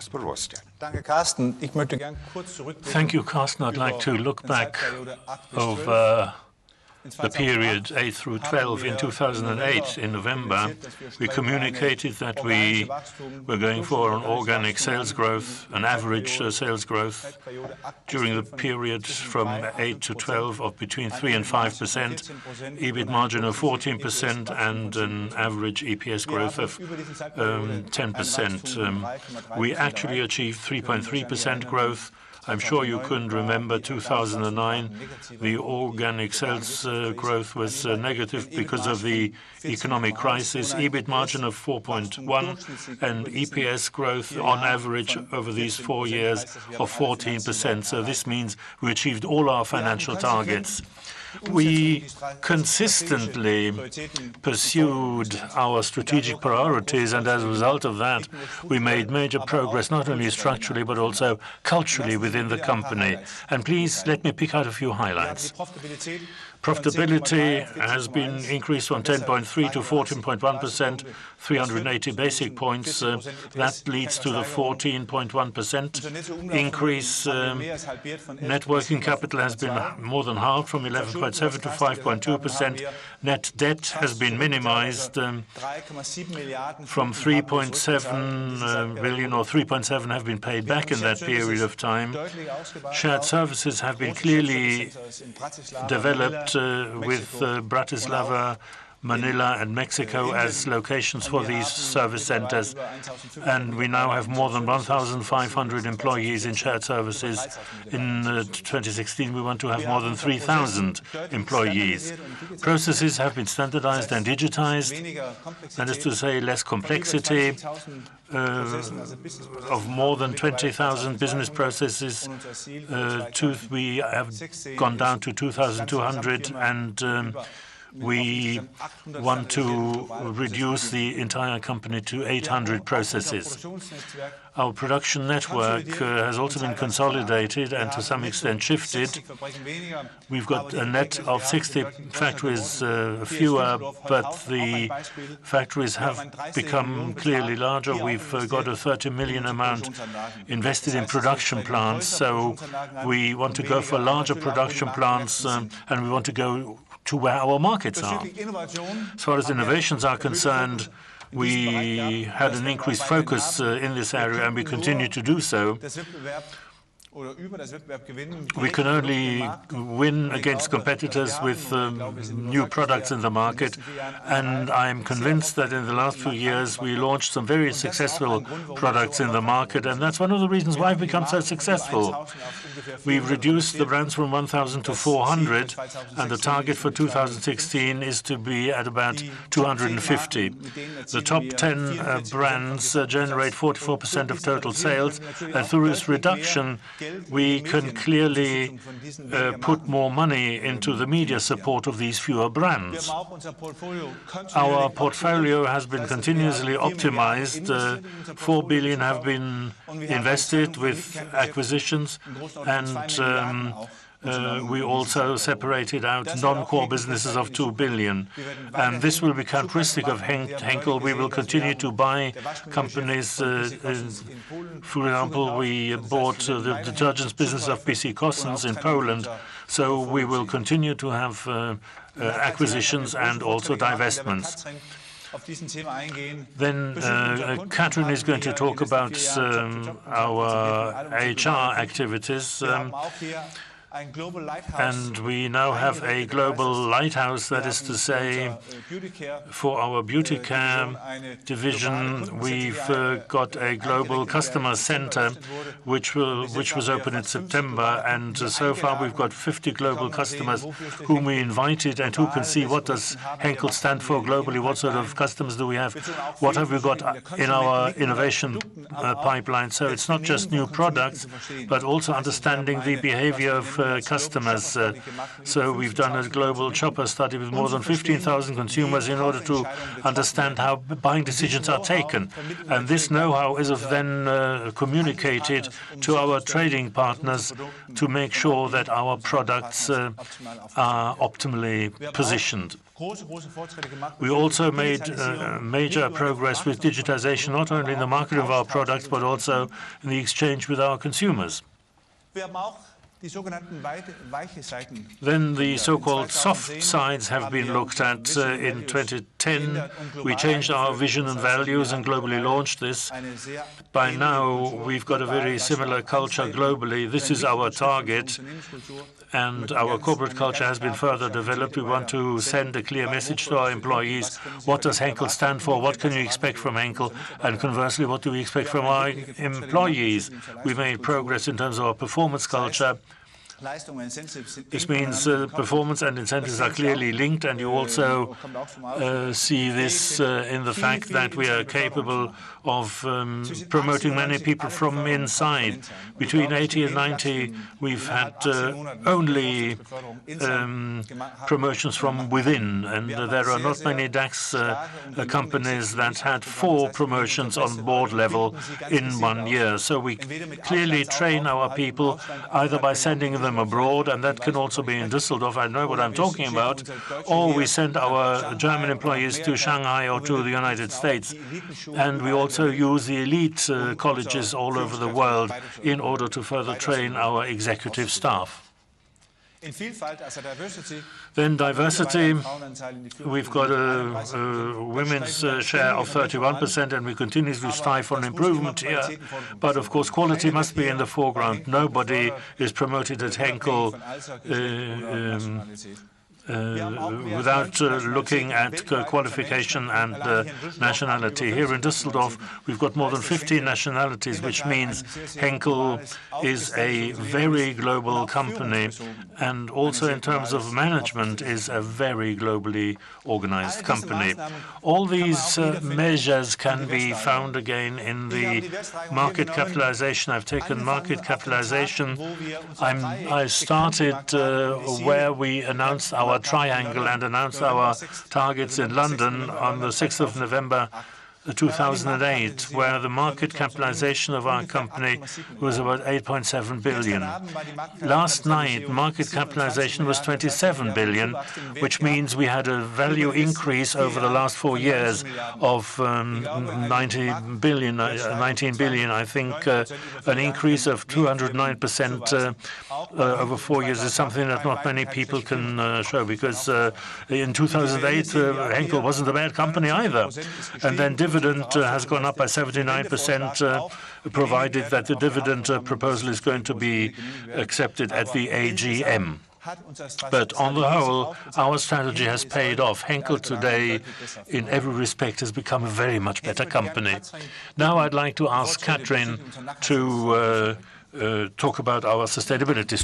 Kasper Rorsted. Thank you, Carsten. I'd like to look back over the period 8 through 12. In 2008, in November, we communicated that we were going for an organic sales growth, an average sales growth during the period from 8 to 12 of between 3 and 5%, EBIT margin of 14%, and an average EPS growth of 10%. We actually achieved 3.3% growth. I'm sure you couldn't remember 2009. The organic sales growth was negative because of the economic crisis. EBIT margin of 4.1 and EPS growth on average over these 4 years of 14%. So this means we achieved all our financial targets. We consistently pursued our strategic priorities, and as a result of that, we made major progress, not only structurally, but also culturally within the company. And please let me pick out a few highlights. Profitability has been increased from 10.3 to 14.1%, 380 basic points. That leads to the 14.1% increase. Net working capital has been more than halved from 11.7 to 5.2%. Net debt has been minimized from 3.7 billion or 3.7 have been paid back in that period of time. Shared services have been clearly developed with Bratislava, Manila and Mexico as locations for these service centers. And we now have more than 1,500 employees in shared services. In 2016, we want to have more than 3,000 employees. Processes have been standardized and digitized. That is to say, less complexity of more than 20,000 business processes. We have gone down to 2,200, and we want to reduce the entire company to 800 processes. Our production network has also been consolidated and to some extent shifted. We've got a net of 60 factories fewer, but the factories have become clearly larger. We've got a 30 million amount invested in production plants, so we want to go for larger production plants, and we want to go to where our markets are. As far as innovations are concerned, we had an increased focus in this area, and we continue to do so. We can only win against competitors with new products in the market, and I'm convinced that in the last few years we launched some very successful products in the market, and that's one of the reasons why we've become so successful. We've reduced the brands from 1,000 to 400, and the target for 2016 is to be at about 250. The top 10 brands generate 44% of total sales, and through this reduction, we can clearly put more money into the media support of these fewer brands. Our portfolio has been continuously optimized. 4 billion have been invested with acquisitions, and we also separated out non-core businesses of 2 billion. And this will be characteristic of Henkel. We will continue to buy companies. For example, we bought the detergents business of PC Kostens in Poland. So we will continue to have acquisitions and also divestments. Then Catherine is going to talk about our HR activities. And we now have a global lighthouse, that is to say, for our beauty care division, we've got a global customer center, which was opened in September, and so far we've got 50 global customers whom we invited and who can see what does Henkel stand for globally, what sort of customers do we have, what have we got in our innovation pipeline. So it's not just new products, but also understanding the behavior of customers. So we've done a global shopper study with more than 15,000 consumers in order to understand how buying decisions are taken. And this know-how is then communicated to our trading partners to make sure that our products are optimally positioned. We also made major progress with digitization, not only in the market of our products, but also in the exchange with our consumers. Then the so-called soft sides have been looked at. In 2010, we changed our vision and values and globally launched this. By now, we've got a very similar culture globally. This is our target, and our corporate culture has been further developed. We want to send a clear message to our employees. What does Henkel stand for? What can you expect from Henkel? And conversely, what do we expect from our employees? We made progress in terms of our performance culture. This means performance and incentives are clearly linked, and you also see this in the fact that we are capable of promoting many people from inside. Between 80 and 90, we've had only promotions from within, and there are not many DAX companies that had 4 promotions on board level in 1 year. So we clearly train our people either by sending them abroad, and that can also be in Düsseldorf, I know what I'm talking about, or we send our German employees to Shanghai or to the United States. And we also use the elite colleges all over the world in order to further train our executive staff. Then diversity, we've got a women's share of 31%, and we continue to strive for an improvement here. But of course, quality must be in the foreground. Nobody is promoted at Henkel without looking at qualification and nationality. Here in Düsseldorf, we've got more than 15 nationalities, which means Henkel is a very global company, and also in terms of management is a very globally organized company. All these measures can be found again in the market capitalization. I've taken market capitalization. I started where we announced our triangle and announced our targets in London on the 6th of November 2008, where the market capitalization of our company was about 8.7 billion. Last night, market capitalization was 27 billion, which means we had a value increase over the last 4 years of 19 billion, I think. An increase of 209% over 4 years is something that not many people can show, because in 2008, Henkel wasn't a bad company either. And then dividend has gone up by 79%, provided that the dividend proposal is going to be accepted at the AGM. But on the whole, our strategy has paid off. Henkel today, in every respect, has become a very much better company. Now I'd like to ask Katrin to talk about our sustainability strategy.